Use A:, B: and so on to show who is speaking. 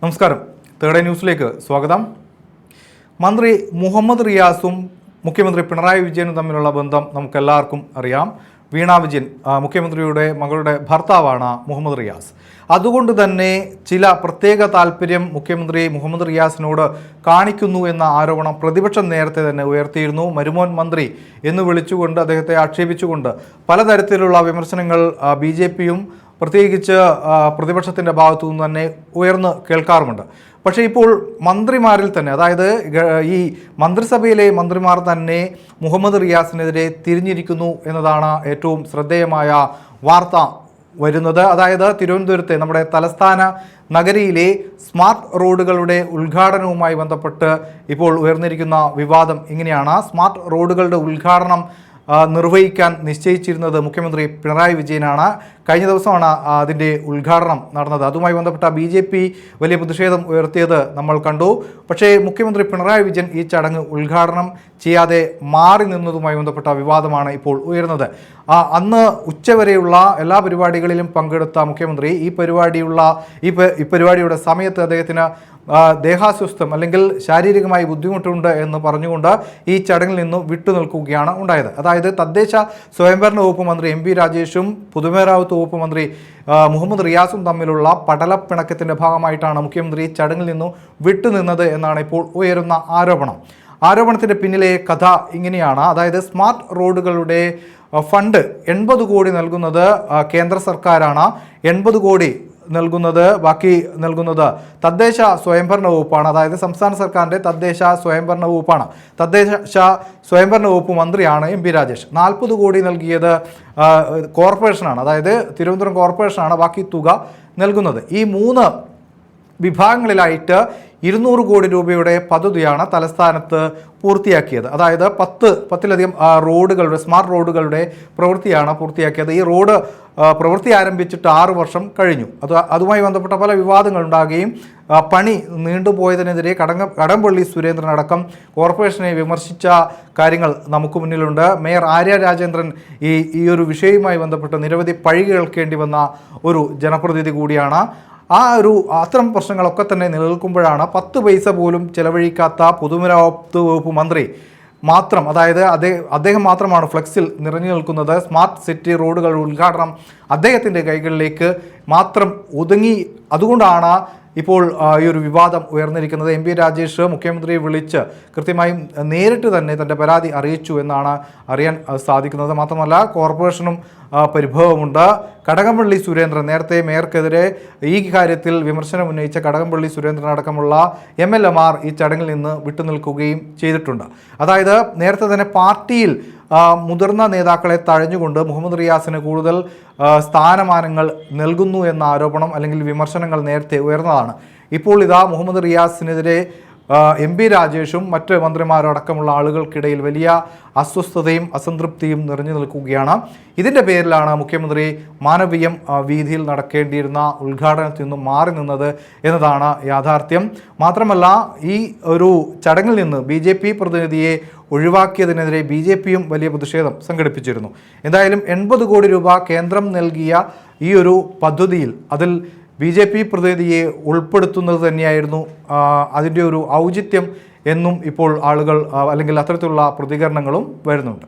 A: നമസ്കാരം. തേർഡ് ന്യൂസിലേക്ക് സ്വാഗതം. മന്ത്രി മുഹമ്മദ് റിയാസും മുഖ്യമന്ത്രി പിണറായി വിജയനും തമ്മിലുള്ള ബന്ധം നമുക്കെല്ലാവർക്കും അറിയാം. വീണ വിജയൻ മുഖ്യമന്ത്രിയുടെ മകളുടെ ഭർത്താവാണ് മുഹമ്മദ് റിയാസ്. അതുകൊണ്ട് തന്നെ ചില പ്രത്യേക താല്പര്യം മുഖ്യമന്ത്രി മുഹമ്മദ് റിയാസിനോട് കാണിക്കുന്നു എന്ന ആരോപണം പ്രതിപക്ഷം നേരത്തെ തന്നെ ഉയർത്തിയിരുന്നു. മരുമോൻ മന്ത്രി എന്ന് വിളിച്ചുകൊണ്ട് അദ്ദേഹത്തെ ആക്ഷേപിച്ചുകൊണ്ട് പലതരത്തിലുള്ള വിമർശനങ്ങൾ BJPയും പ്രത്യേകിച്ച് പ്രതിപക്ഷത്തിൻ്റെ ഭാഗത്തു നിന്ന് തന്നെ ഉയർന്ന് കേൾക്കാറുമുണ്ട്. പക്ഷേ ഇപ്പോൾ മന്ത്രിമാരിൽ തന്നെ, അതായത് ഈ മന്ത്രിസഭയിലെ മന്ത്രിമാർ തന്നെ മുഹമ്മദ് റിയാസിനെതിരെ തിരിഞ്ഞിരിക്കുന്നു എന്നതാണ് ഏറ്റവും ശ്രദ്ധേയമായ വാർത്ത വരുന്നത്. അതായത് തിരുവനന്തപുരത്തെ നമ്മുടെ തലസ്ഥാന നഗരിയിലെ സ്മാർട്ട് റോഡുകളുടെ ഉദ്ഘാടനവുമായി ബന്ധപ്പെട്ട് ഇപ്പോൾ ഉയർന്നിരിക്കുന്ന വിവാദം ഇങ്ങനെയാണ്. സ്മാർട്ട് റോഡുകളുടെ ഉദ്ഘാടനം നിർവഹിക്കാൻ നിശ്ചയിച്ചിരുന്നത് മുഖ്യമന്ത്രി പിണറായി വിജയനാണ്. കഴിഞ്ഞ ദിവസമാണ് അതിൻ്റെ ഉദ്ഘാടനം നടന്നത്. അതുമായി ബന്ധപ്പെട്ട BJP വലിയ പ്രതിഷേധം ഉയർത്തിയത് നമ്മൾ കണ്ടു. പക്ഷേ മുഖ്യമന്ത്രി പിണറായി വിജയൻ ഈ ചടങ്ങ് ഉദ്ഘാടനം ചെയ്യാതെ മാറി നിന്നതുമായി ബന്ധപ്പെട്ട വിവാദമാണ് ഇപ്പോൾ ഉയർന്നത്. അന്ന് ഉച്ചവരെയുള്ള എല്ലാ പരിപാടികളിലും പങ്കെടുത്ത മുഖ്യമന്ത്രി ഈ പരിപാടിയുടെ സമയത്ത് അദ്ദേഹത്തിന് ദേഹാസ്വസ്ഥം അല്ലെങ്കിൽ ശാരീരികമായി ബുദ്ധിമുട്ടുണ്ട് എന്ന് പറഞ്ഞുകൊണ്ട് ഈ ചടങ്ങിൽ നിന്നും വിട്ടുനിൽക്കുകയാണ് ഉണ്ടായത്. അതായത് തദ്ദേശ സ്വയംഭരണ വകുപ്പ് മന്ത്രി MP രാജേഷും പൊതുമരാമത്ത് വകുപ്പ് മന്ത്രി മുഹമ്മദ് റിയാസും തമ്മിലുള്ള പടലപ്പിണക്കത്തിൻ്റെ ഭാഗമായിട്ടാണ് മുഖ്യമന്ത്രി ചടങ്ങിൽ നിന്നും വിട്ടുനിന്നത് എന്നാണ് ഇപ്പോൾ ഉയരുന്ന ആരോപണത്തിൻ്റെ പിന്നിലെ കഥ ഇങ്ങനെയാണ്. അതായത് സ്മാർട്ട് റോഡുകളുടെ ഫണ്ട് 80 കോടി നൽകുന്നത് കേന്ദ്ര സർക്കാരാണ്. 80 കോടി ബാക്കി നൽകുന്നത് തദ്ദേശ സ്വയംഭരണ വകുപ്പാണ്. അതായത് സംസ്ഥാന സർക്കാരിൻ്റെ തദ്ദേശ സ്വയംഭരണ വകുപ്പാണ്. തദ്ദേശ സ്വയംഭരണ വകുപ്പ് മന്ത്രിയാണ് MP രാജേഷ്. 40 കോടി നൽകിയത് കോർപ്പറേഷനാണ്, അതായത് തിരുവനന്തപുരം കോർപ്പറേഷനാണ് ബാക്കി തുക നൽകുന്നത്. ഈ 3 വിഭാഗങ്ങളിലായിട്ട് 200 കോടി രൂപയുടെ പദ്ധതിയാണ് തലസ്ഥാനത്ത് പൂർത്തിയാക്കിയത്. അതായത് 10ലധികം റോഡുകളുടെ സ്മാർട്ട് റോഡുകളുടെ പ്രവൃത്തിയാണ് പൂർത്തിയാക്കിയത്. ഈ റോഡ് പ്രവൃത്തി ആരംഭിച്ചിട്ട് 6 വർഷം കഴിഞ്ഞു. അതുമായി ബന്ധപ്പെട്ട പല വിവാദങ്ങളുണ്ടാകുകയും പണി നീണ്ടുപോയതിനെതിരെ കടകംപള്ളി സുരേന്ദ്രൻ അടക്കം കോർപ്പറേഷനെ വിമർശിച്ച കാര്യങ്ങൾ നമുക്ക് മുന്നിലുണ്ട്. മേയർ ആര്യ രാജേന്ദ്രൻ ഈ ഒരു വിഷയവുമായി ബന്ധപ്പെട്ട് നിരവധി പഴി കേൾക്കേണ്ടി വന്ന ഒരു ജനപ്രതിനിധി കൂടിയാണ്. അത്തരം പ്രശ്നങ്ങളൊക്കെ തന്നെ നിലനിൽക്കുമ്പോഴാണ് 10 പൈസ പോലും ചെലവഴിക്കാത്ത പൊതുമരാമത്ത് വകുപ്പ് മന്ത്രി മാത്രം, അതായത് അദ്ദേഹം മാത്രമാണ് ഫ്ലെക്സിൽ നിറഞ്ഞു നിൽക്കുന്നത്. സ്മാർട്ട് സിറ്റി റോഡുകളുടെ ഉദ്ഘാടനം അദ്ദേഹത്തിൻ്റെ കൈകളിലേക്ക് മാത്രം ഒതുങ്ങി. അതുകൊണ്ടാണ് ഇപ്പോൾ ഈ ഒരു വിവാദം ഉയർന്നിരിക്കുന്നത്. MP രാജേഷ് മുഖ്യമന്ത്രിയെ വിളിച്ച് കൃത്യമായും നേരിട്ട് തന്നെ തൻ്റെ പരാതി അറിയിച്ചു എന്നാണ് അറിയാൻ സാധിക്കുന്നത്. മാത്രമല്ല കോർപ്പറേഷനും പരിഭവമുണ്ട്. കടകംപള്ളി സുരേന്ദ്രൻ, നേരത്തെ മേയർക്കെതിരെ ഈ കാര്യത്തിൽ വിമർശനം ഉന്നയിച്ച കടകംപള്ളി സുരേന്ദ്രൻ അടക്കമുള്ള MLAമാർ ഈ ചടങ്ങിൽ നിന്ന് വിട്ടുനിൽക്കുകയും ചെയ്തിട്ടുണ്ട്. അതായത് നേരത്തെ തന്നെ പാർട്ടിയിൽ മുതിർന്ന നേതാക്കളെ തഴഞ്ഞുകൊണ്ട് മുഹമ്മദ് റിയാസിന് കൂടുതൽ സ്ഥാനമാനങ്ങൾ നൽകുന്നു എന്ന ആരോപണം അല്ലെങ്കിൽ വിമർശനങ്ങൾ നേരത്തെ ഉയർന്നതാണ്. ഇപ്പോൾ ഇതാ മുഹമ്മദ് റിയാസിനെതിരെ MP രാജേഷും മറ്റ് മന്ത്രിമാരടക്കമുള്ള ആളുകൾക്കിടയിൽ വലിയ അസ്വസ്ഥതയും അസംതൃപ്തിയും നിറഞ്ഞു നിൽക്കുകയാണ്. ഇതിൻ്റെ പേരിലാണ് മുഖ്യമന്ത്രി മാനവീയം വീതിയിൽ നടക്കേണ്ടിയിരുന്ന ഉദ്ഘാടനത്തിൽ നിന്നും മാറി നിന്നത് എന്നതാണ് യാഥാർത്ഥ്യം. മാത്രമല്ല ഈ ഒരു ചടങ്ങിൽ നിന്ന് BJP പ്രതിനിധിയെ ഒഴിവാക്കിയതിനെതിരെ BJPയും വലിയ പ്രതിഷേധം സംഘടിപ്പിച്ചിരുന്നു. എന്തായാലും 80 കോടി രൂപ കേന്ദ്രം നൽകിയ ഈ ഒരു പദ്ധതിയിൽ അതിൽ BJP പ്രതിനിധിയെ ഉൾപ്പെടുത്തുന്നത് തന്നെയായിരുന്നു അതിൻ്റെ ഒരു ഔചിത്യം എന്നും ഇപ്പോൾ ആളുകൾ അല്ലെങ്കിൽ അത്തരത്തിലുള്ള പ്രതികരണങ്ങളും വരുന്നുണ്ട്.